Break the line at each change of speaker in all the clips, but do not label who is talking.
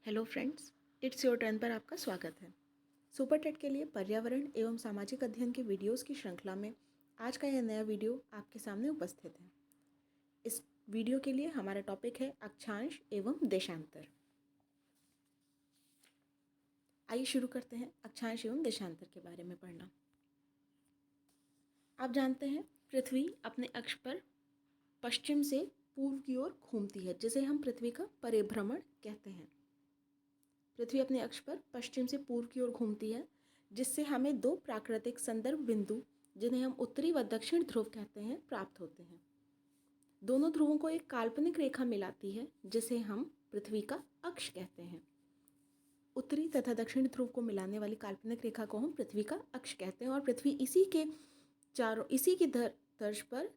Hello friends, it's your turn पर आपका स्वागत है। सुपर टेट के लिए पर्यावरण एवं सामाजिक अध्ययन के वीडियोस की श्रृंखला में आज का यह नया वीडियो आपके सामने उपस्थित है। इस वीडियो के लिए हमारा टॉपिक है अक्षांश एवं देशांतर। आइए शुरू करते हैं अक्षांश एवं देशांतर के बारे में पढ़ना। आप जानते हैं पृथ्वी अपने अक्ष पर पश्चिम से पूर्व की ओर घूमती है, जिसे हम पृथ्वी का परिभ्रमण कहते हैं। पृथ्वी अपने अक्ष पर पश्चिम से पूर्व की ओर घूमती है, जिससे हमें दो प्राकृतिक संदर्भ बिंदु, जिन्हें हम उत्तरी व दक्षिण ध्रुव कहते हैं, प्राप्त होते हैं। दोनों ध्रुवों को एक काल्पनिक रेखा मिलाती है, जिसे हम पृथ्वी का अक्ष कहते हैं। उत्तरी तथा दक्षिण ध्रुव को मिलाने वाली काल्पनिक रेखा को हम पृथ्वी का अक्ष कहते हैं और पृथ्वी इसी की तर्ज पर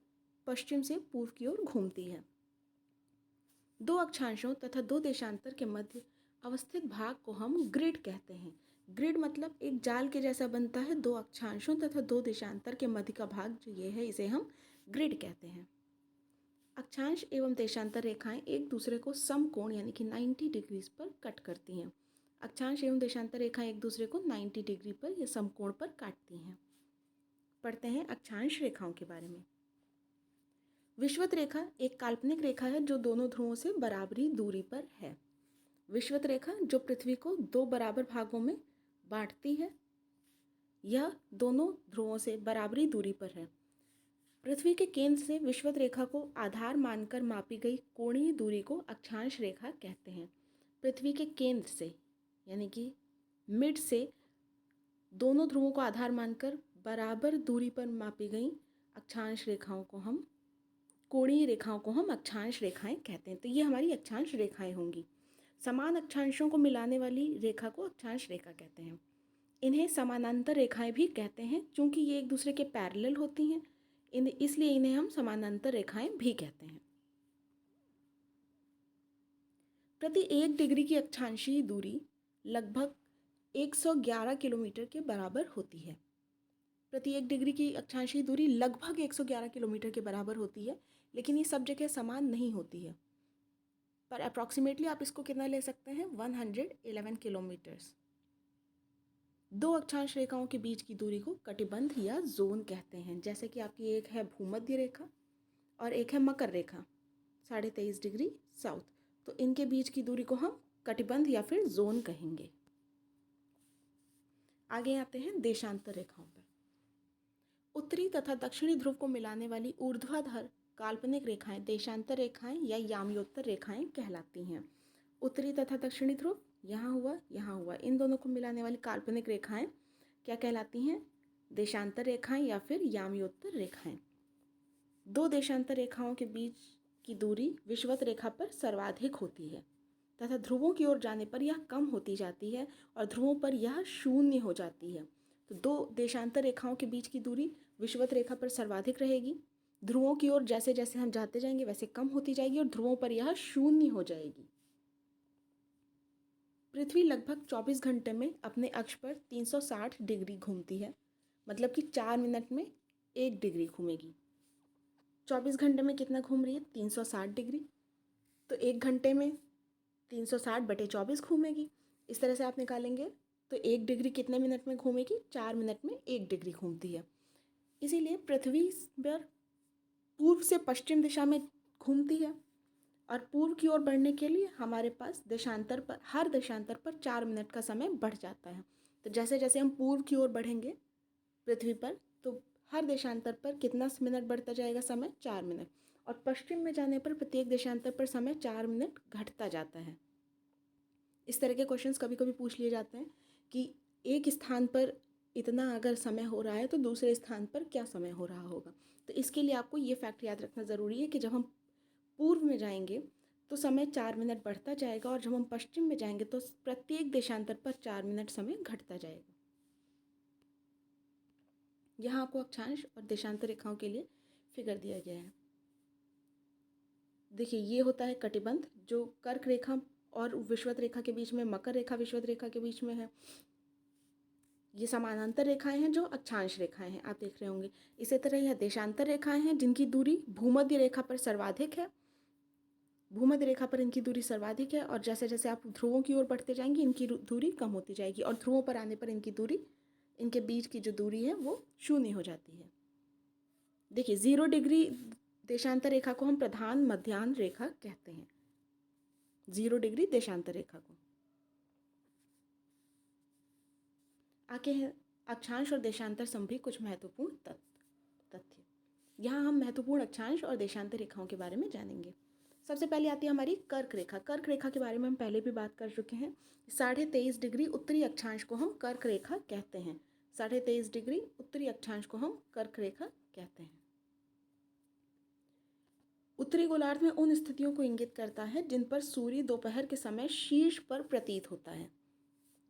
पश्चिम से पूर्व की ओर घूमती है। दो अक्षांशों तथा दो देशांतर के मध्य अवस्थित भाग को हम ग्रिड कहते हैं। ग्रिड मतलब एक जाल के जैसा बनता है। दो अक्षांशों तथा दो देशांतर के मध्य का भाग जो ये है, इसे हम ग्रिड कहते हैं। अक्षांश एवं देशांतर रेखाएं एक दूसरे को समकोण यानी कि 90 डिग्रीज पर कट करती हैं। अक्षांश एवं देशांतर रेखाएं एक दूसरे को 90 डिग्री पर या समकोण पर काटती हैं। पढ़ते हैं अक्षांश रेखाओं के बारे में। विषुवत रेखा एक काल्पनिक रेखा है जो दोनों ध्रुवों से बराबरी दूरी पर है। विषुवत रेखा जो पृथ्वी को दो बराबर भागों में बांटती है, यह दोनों ध्रुवों से बराबरी दूरी पर है। पृथ्वी के केंद्र से विषुवत रेखा को आधार मानकर मापी गई कोणीय दूरी को अक्षांश रेखा कहते हैं। पृथ्वी के केंद्र से यानी कि मिड से दोनों ध्रुवों को आधार मानकर बराबर दूरी पर मापी गई अक्षांश रेखाओं को हम कोणीय रेखाओं को हम अक्षांश रेखाएं कहते हैं। तो ये हमारी अक्षांश रेखाएं होंगी। समान अक्षांशों को मिलाने वाली रेखा को अक्षांश रेखा कहते हैं। इन्हें समानांतर रेखाएं भी कहते हैं, क्योंकि ये एक दूसरे के पैरेलल होती हैं, इसलिए इन्हें हम समानांतर रेखाएं भी कहते हैं। प्रति 1 डिग्री की अक्षांशीय दूरी लगभग 111 किलोमीटर के बराबर होती है। प्रति 1 डिग्री की अक्षांशीय दूरी लगभग 111 किलोमीटर के बराबर होती है, लेकिन ये सब जगह समान नहीं होती है। पर अप्रॉक्सीमेटली आप इसको कितना ले सकते हैं, 111 किलोमीटर्स। दो अक्षांश रेखाओं के बीच की दूरी को कटिबंध या जोन कहते हैं। जैसे कि आपकी एक है भूमध्य रेखा और एक है मकर रेखा 23.5 डिग्री साउथ, तो इनके बीच की दूरी को हम कटिबंध या फिर जोन कहेंगे। आगे आते हैं देशांतर रेखाओं पर। उत्तरी तथा दक्षिणी ध्रुव को मिलाने वाली ऊर्ध्वाधर काल्पनिक रेखाएं देशांतर रेखाएं या याम्योत्तर रेखाएं कहलाती हैं। उत्तरी तथा दक्षिणी ध्रुव यहाँ हुआ, इन दोनों को मिलाने वाली काल्पनिक रेखाएं क्या कहलाती हैं, देशांतर रेखाएं या फिर याम्योत्तर रेखाएं। दो देशांतर रेखाओं के बीच की दूरी विषुवत रेखा पर सर्वाधिक होती है तथा ध्रुवों की ओर जाने पर यह कम होती जाती है और ध्रुवों पर यह शून्य हो जाती है। तो दो देशांतर रेखाओं के बीच की दूरी विषुवत रेखा पर सर्वाधिक रहेगी। ध्रुवों की ओर जैसे जैसे हम जाते जाएंगे वैसे कम होती जाएगी और ध्रुवों पर यह शून्य हो जाएगी। पृथ्वी लगभग 24 घंटे में अपने अक्ष पर 360 डिग्री घूमती है, मतलब कि 4 मिनट में 1 डिग्री घूमेगी। 24 घंटे में कितना घूम रही है, 360 डिग्री। तो 1 घंटे में 360/24 घूमेगी। इस तरह से आप निकालेंगे तो 1 डिग्री कितने मिनट में घूमेगी, 4 मिनट में 1 डिग्री घूमती है। इसीलिए पृथ्वी पर पूर्व से पश्चिम दिशा में घूमती है और पूर्व की ओर बढ़ने के लिए हमारे पास हर देशांतर पर 4 मिनट का समय बढ़ जाता है। तो जैसे जैसे हम पूर्व की ओर बढ़ेंगे पृथ्वी पर, तो हर देशांतर पर कितना मिनट बढ़ता जाएगा, समय 4 मिनट। और पश्चिम में जाने पर प्रत्येक देशांतर पर समय 4 मिनट घटता जाता है। इस तरह के क्वेश्चंस कभी कभी पूछ लिए जाते हैं कि एक स्थान पर इतना अगर समय हो रहा है तो दूसरे स्थान पर क्या समय हो रहा होगा। तो इसके लिए आपको ये फैक्ट याद रखना ज़रूरी है कि जब हम पूर्व में जाएंगे तो समय 4 मिनट बढ़ता जाएगा और जब हम पश्चिम में जाएंगे तो प्रत्येक देशांतर पर 4 मिनट समय घटता जाएगा। यहाँ आपको अक्षांश और देशांतर रेखाओं के लिए फिगर दिया गया है। देखिए, ये होता है कटिबंध, जो कर्क रेखा और विषुवत रेखा के बीच में, मकर रेखा विषुवत रेखा के बीच में है। ये समानांतर रेखाएं हैं जो अक्षांश रेखाएं हैं, आप देख रहे होंगे। इसी तरह यह देशांतर रेखाएं हैं जिनकी दूरी भूमध्य रेखा पर सर्वाधिक है। भूमध्य रेखा पर इनकी दूरी सर्वाधिक है और जैसे जैसे आप ध्रुवों की ओर बढ़ते जाएंगे इनकी दूरी कम होती जाएगी और ध्रुवों पर आने पर इनकी दूरी, इनके बीच की जो दूरी है वो शून्य हो जाती है। देखिए 0 डिग्री देशांतर रेखा को हम प्रधान मध्याह्न रेखा कहते हैं। 0 डिग्री देशांतर रेखा को। आगे है अक्षांश और देशांतर संबंधी कुछ महत्वपूर्ण तथ्य। यहाँ हम महत्वपूर्ण अक्षांश और देशांतर रेखाओं के बारे में जानेंगे। सबसे पहले आती है हमारी कर्क रेखा। कर्क रेखा के बारे में हम पहले भी बात कर चुके हैं। 23.5 डिग्री उत्तरी अक्षांश को हम कर्क रेखा कहते हैं। 23.5 डिग्री उत्तरी अक्षांश को हम कर्क रेखा कहते हैं। उत्तरी गोलार्ध में उन स्थितियों को इंगित करता है जिन पर सूर्य दोपहर के समय शीर्ष पर प्रतीत होता है।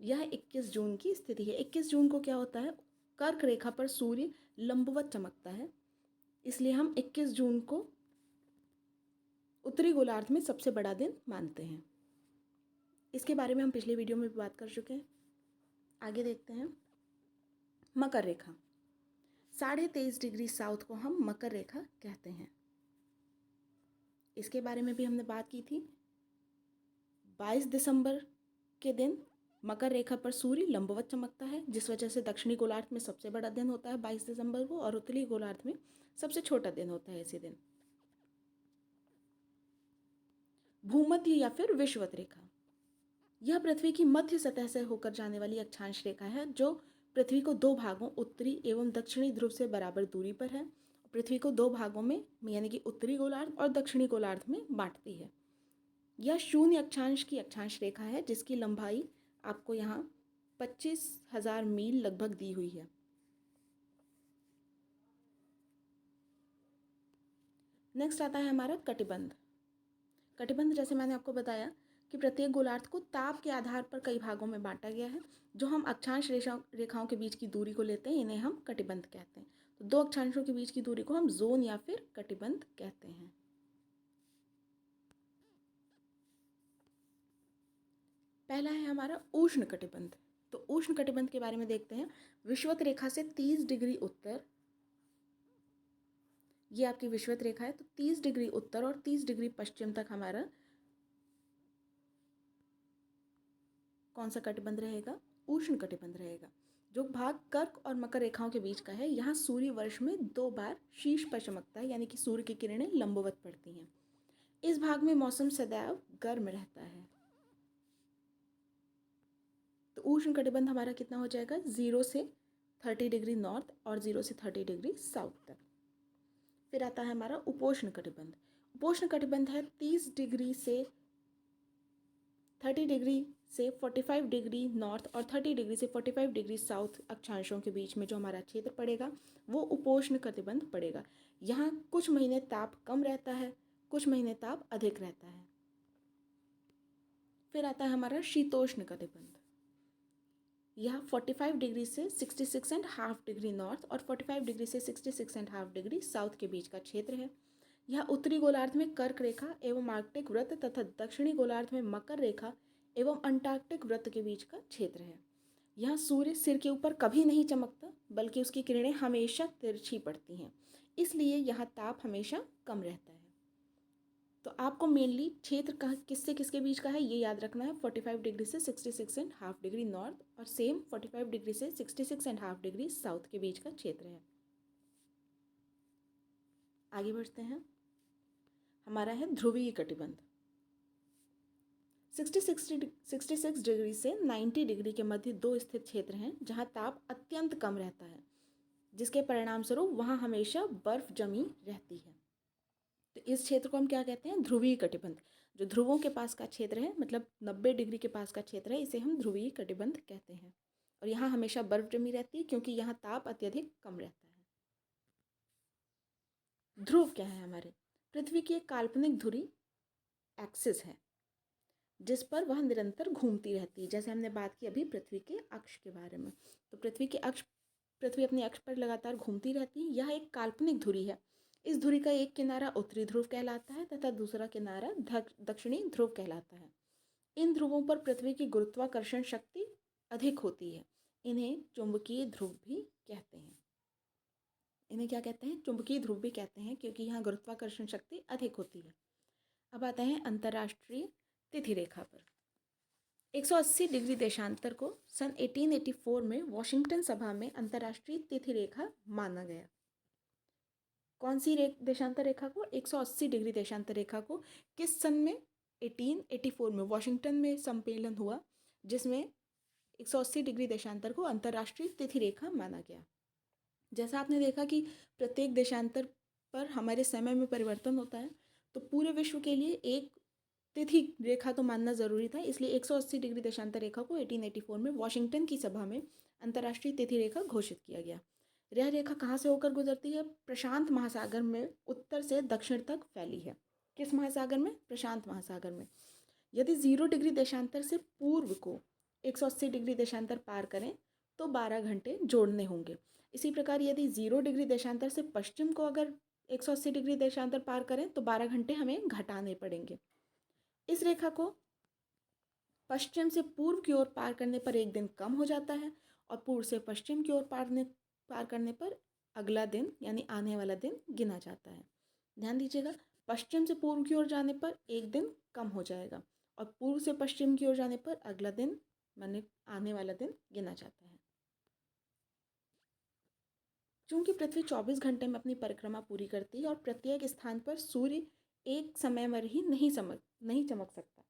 यह 21 जून की स्थिति है। 21 जून को क्या होता है, कर्क रेखा पर सूर्य लंबवत चमकता है, इसलिए हम 21 जून को उत्तरी गोलार्ध में सबसे बड़ा दिन मानते हैं। इसके बारे में हम पिछले वीडियो में भी बात कर चुके हैं। आगे देखते हैं मकर रेखा। 23.5 डिग्री साउथ को हम मकर रेखा कहते हैं। इसके बारे में भी हमने बात की थी। 22 दिसंबर के दिन मकर रेखा पर सूर्य लंबवत चमकता है, जिस वजह से दक्षिणी गोलार्ध में सबसे बड़ा दिन होता है 22 दिसंबर को और उत्तरी गोलार्ध में सबसे छोटा दिन होता है इसी दिन। भूमध्य या फिर विषुवत रेखा, यह पृथ्वी की मध्य सतह से होकर जाने वाली अक्षांश रेखा है जो पृथ्वी को दो भागों उत्तरी एवं दक्षिणी ध्रुव से बराबर दूरी पर है। पृथ्वी को दो भागों में यानी कि उत्तरी गोलार्ध और दक्षिणी गोलार्ध में बांटती है। यह शून्य अक्षांश की अक्षांश रेखा है जिसकी लंबाई आपको यहाँ 25,000 मील लगभग दी हुई है। नेक्स्ट आता है हमारा कटिबंध। कटिबंध जैसे मैंने आपको बताया कि प्रत्येक गोलार्ध को ताप के आधार पर कई भागों में बांटा गया है। जो हम अक्षांश रेखाओं के बीच की दूरी को लेते हैं इन्हें हम कटिबंध कहते हैं। तो दो अक्षांशों के बीच की दूरी को हम जोन या फिर कटिबंध कहते हैं। पहला है हमारा उष्ण कटिबंध। तो उष्ण कटिबंध के बारे में देखते हैं। विषुवत रेखा से 30 डिग्री उत्तर, ये आपकी विषुवत रेखा है, तो 30 डिग्री उत्तर और 30 डिग्री पश्चिम तक हमारा कौन सा कटिबंध रहेगा, उष्ण कटिबंध रहेगा। जो भाग कर्क और मकर रेखाओं के बीच का है, यहाँ सूर्य वर्ष में 2 बार शीर्ष पर चमकता है, यानी कि सूर्य की किरणें लंबवत पड़ती हैं। इस भाग में मौसम सदैव गर्म रहता है। तो उष्ण कटिबंध हमारा कितना हो जाएगा, 0 से 30 डिग्री नॉर्थ और 0 से 30 डिग्री साउथ तक। फिर आता है हमारा उपोष्ण कटिबंध। उपोष्ण कटिबंध है 30 डिग्री से 30 डिग्री से 45 डिग्री नॉर्थ और 30 डिग्री से 45 डिग्री साउथ अक्षांशों के बीच में जो हमारा क्षेत्र पड़ेगा वो उपोष्ण कटिबंध पड़ेगा। यहाँ कुछ महीने ताप कम रहता है, कुछ महीने ताप अधिक रहता है। फिर आता है हमारा शीतोष्ण कटिबंध। यह 45 डिग्री से 66.5 डिग्री नॉर्थ और 45 डिग्री से 66.5 डिग्री साउथ के बीच का क्षेत्र है। यह उत्तरी गोलार्ध में कर्क रेखा एवं आर्कटिक वृत्त तथा दक्षिणी गोलार्ध में मकर रेखा एवं अंटार्कटिक वृत्त के बीच का क्षेत्र है। यह सूर्य सिर के ऊपर कभी नहीं चमकता, बल्कि उसकी किरणें हमेशा तिरछी पड़ती हैं, इसलिए यहाँ ताप हमेशा कम रहता है। तो आपको मेनली क्षेत्र का किससे किसके बीच का है ये याद रखना है। 45 डिग्री से 66.5 डिग्री नॉर्थ और सेम 45 डिग्री से 66.5 डिग्री साउथ के बीच का क्षेत्र है। आगे बढ़ते हैं, हमारा है ध्रुवीय कटिबंध। 66 डिग्री से 90 डिग्री के मध्य दो स्थित क्षेत्र हैं जहाँ ताप अत्यंत कम रहता है, जिसके परिणाम स्वरूप वहाँ हमेशा बर्फ जमी रहती है। तो इस क्षेत्र को हम क्या कहते हैं, ध्रुवीय कटिबंध। जो ध्रुवों के पास का क्षेत्र है, मतलब 90 डिग्री के पास का क्षेत्र है, इसे हम ध्रुवीय कटिबंध कहते हैं। और यहाँ हमेशा बर्फ जमी रहती है क्योंकि यहाँ ताप अत्यधिक कम रहता है। ध्रुव क्या है, हमारे पृथ्वी की एक काल्पनिक धुरी एक्सिस है जिस पर वह निरंतर घूमती रहती है। जैसे हमने बात की अभी पृथ्वी के अक्ष के बारे में, तो पृथ्वी अपने अक्ष पर लगातार घूमती रहती है। यह एक काल्पनिक धुरी है। इस धुरी का एक किनारा उत्तरी ध्रुव कहलाता है तथा दूसरा किनारा दक्षिणी ध्रुव कहलाता है। इन ध्रुवों पर पृथ्वी की गुरुत्वाकर्षण शक्ति अधिक होती है। इन्हें चुंबकीय ध्रुव भी कहते हैं। इन्हें क्या कहते हैं, चुंबकीय ध्रुव भी कहते हैं, क्योंकि यहाँ गुरुत्वाकर्षण शक्ति अधिक होती है। अब आते हैं अंतर्राष्ट्रीय तिथि रेखा पर। 180 डिग्री देशांतर को सन 1884 में वॉशिंगटन सभा में अंतर्राष्ट्रीय तिथि रेखा माना गया। कौन सी देशांतर रेखा को? 180 डिग्री देशांतर रेखा को किस सन में? 1884 में वॉशिंगटन में सम्मेलन हुआ जिसमें 180 डिग्री देशांतर को अंतर्राष्ट्रीय तिथि रेखा माना गया। जैसा आपने देखा कि प्रत्येक देशांतर पर हमारे समय में परिवर्तन होता है, तो पूरे विश्व के लिए एक तिथि रेखा तो मानना ज़रूरी था, इसलिए 180 डिग्री देशांतर रेखा को 1884 में वॉशिंगटन की सभा में अंतर्राष्ट्रीय तिथि रेखा घोषित किया गया। यह रेखा कहाँ से होकर गुजरती है? प्रशांत महासागर में उत्तर से दक्षिण तक फैली है। किस महासागर में? प्रशांत महासागर में। यदि 0 डिग्री देशांतर से पूर्व को 180 डिग्री देशांतर पार करें तो 12 घंटे जोड़ने होंगे। इसी प्रकार यदि 0 डिग्री देशांतर से पश्चिम को अगर 180 डिग्री देशांतर पार करें तो 12 घंटे हमें घटाने पड़ेंगे। इस रेखा को पश्चिम से पूर्व की ओर पार करने पर एक दिन कम हो जाता है और पूर्व से पश्चिम की ओर पार करने पर अगला दिन यानी आने वाला दिन गिना जाता है। ध्यान दीजिएगा, पश्चिम से पूर्व की ओर जाने पर एक दिन कम हो जाएगा और पूर्व से पश्चिम की ओर जाने पर अगला दिन माने आने वाला दिन गिना जाता है। चूंकि पृथ्वी 24 घंटे में अपनी परिक्रमा पूरी करती है और प्रत्येक स्थान पर सूर्य एक समय पर ही नहीं चमक सकता,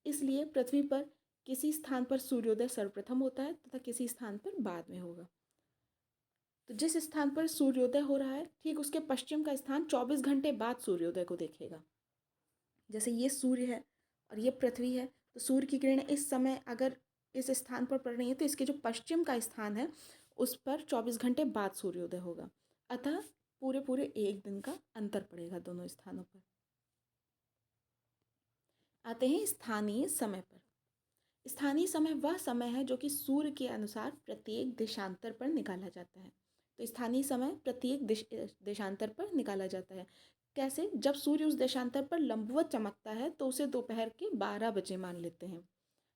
इसलिए पृथ्वी पर किसी स्थान पर सूर्योदय सर्वप्रथम होता है तथा किसी स्थान पर बाद में होगा। तो जिस स्थान पर सूर्योदय हो रहा है ठीक उसके पश्चिम का स्थान 24 घंटे बाद सूर्योदय को देखेगा। जैसे ये सूर्य है और ये पृथ्वी है, तो सूर्य की किरणें इस समय अगर इस स्थान पर पड़ रही है तो इसके जो पश्चिम का स्थान है उस पर 24 घंटे बाद सूर्योदय होगा। अतः पूरे एक दिन का अंतर पड़ेगा दोनों स्थानों पर। आते हैं स्थानीय समय पर। स्थानीय समय वह समय है जो कि सूर्य के अनुसार प्रत्येक देशांतर पर निकाला जाता है। तो स्थानीय समय प्रत्येक देशांतर पर निकाला जाता है। कैसे? जब सूर्य उस देशांतर पर लंबवत चमकता है तो उसे दोपहर के 12 बजे मान लेते हैं।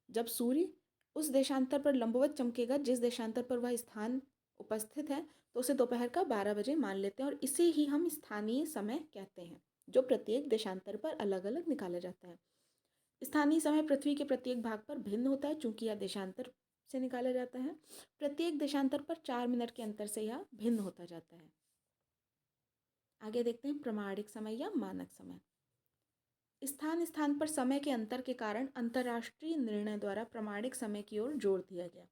जब सूर्य उस देशांतर पर लंबवत चमकेगा जिस देशांतर पर वह स्थान उपस्थित है तो उसे दोपहर का 12 बजे मान लेते हैं और इसे ही हम स्थानीय समय कहते हैं, जो प्रत्येक देशांतर पर अलग अलग निकाला जाता है। स्थानीय समय पृथ्वी के प्रत्येक भाग पर भिन्न होता है चूंकि यह देशांतर से निकाला जाता है। प्रत्येक देशांतर पर 4 मिनट के अंतर से यह भिन्न होता जाता है। आगे देखते हैं प्रमाणिक समय या मानक समय। स्थान स्थान पर समय के अंतर के कारण अंतर्राष्ट्रीय निर्णय द्वारा प्रमाणिक समय की ओर जोर दिया गया,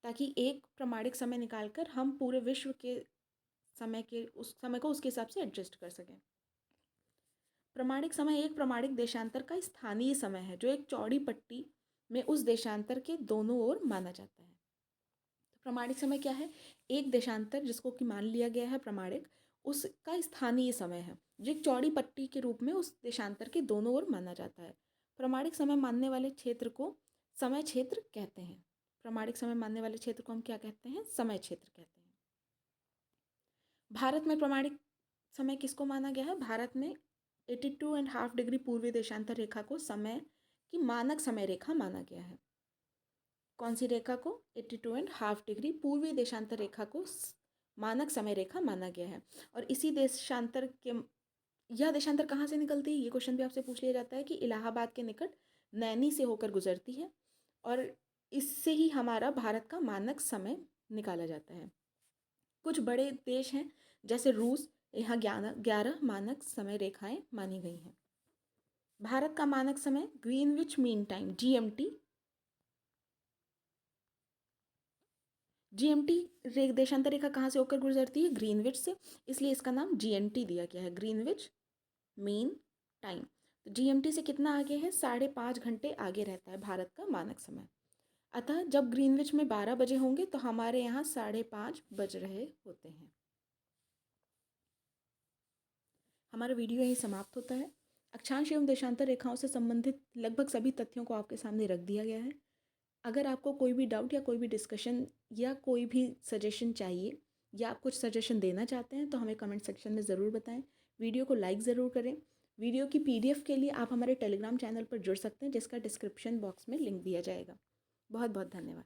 ताकि एक प्रमाणिक समय निकालकर हम पूरे विश्व के उस समय को उसके हिसाब से एडजस्ट कर सकें। प्रमाणिक समय एक प्रमाणिक देशांतर का स्थानीय समय है जो एक चौड़ी पट्टी में उस देशांतर के दोनों ओर माना जाता है। तो प्रमाणिक समय क्या है? एक देशांतर जिसको कि मान लिया गया है प्रमाणिक, उसका स्थानीय समय है जो एक चौड़ी पट्टी के रूप में उस देशांतर के दोनों ओर माना जाता है। प्रमाणिक समय मानने वाले क्षेत्र को समय क्षेत्र कहते हैं। प्रमाणिक समय मानने वाले क्षेत्र को हम क्या कहते हैं? समय क्षेत्र कहते हैं। भारत में प्रमाणिक समय किसको माना गया है? भारत में 82.5 डिग्री पूर्वी देशांतर रेखा को समय की मानक समय रेखा माना गया है। कौन सी रेखा को? 82.5 डिग्री पूर्वी देशांतर रेखा को मानक समय रेखा माना गया है। और इसी देशांतर के यह देशांतर कहाँ से निकलती है? ये क्वेश्चन भी आपसे पूछ लिया जाता है कि इलाहाबाद के निकट नैनी से होकर गुजरती है और इससे ही हमारा भारत का मानक समय निकाला जाता है। कुछ बड़े देश हैं जैसे रूस, यहाँ 11 मानक समय रेखाएं मानी गई हैं। भारत का मानक समय ग्रीनविच मीन टाइम जीएमटी देशांतर रेखा कहाँ से होकर गुजरती है? ग्रीनविच से, इसलिए इसका नाम जीएमटी दिया गया है, ग्रीनविच मीन टाइम। तो जीएमटी से कितना आगे है? 5.5 घंटे आगे रहता है भारत का मानक समय। अतः जब ग्रीनविच में 12 बजे होंगे तो हमारे यहाँ 5:30 बज रहे होते हैं। हमारा वीडियो यहीं समाप्त होता है। अक्षांश एवं देशांतर रेखाओं से संबंधित लगभग सभी तथ्यों को आपके सामने रख दिया गया है। अगर आपको कोई भी डाउट या कोई भी डिस्कशन या कोई भी सजेशन चाहिए या आप कुछ सजेशन देना चाहते हैं तो हमें कमेंट सेक्शन में ज़रूर बताएं। वीडियो को लाइक ज़रूर करें। वीडियो की PDF के लिए आप हमारे टेलीग्राम चैनल पर जुड़ सकते हैं जिसका डिस्क्रिप्शन बॉक्स में लिंक दिया जाएगा। बहुत बहुत धन्यवाद।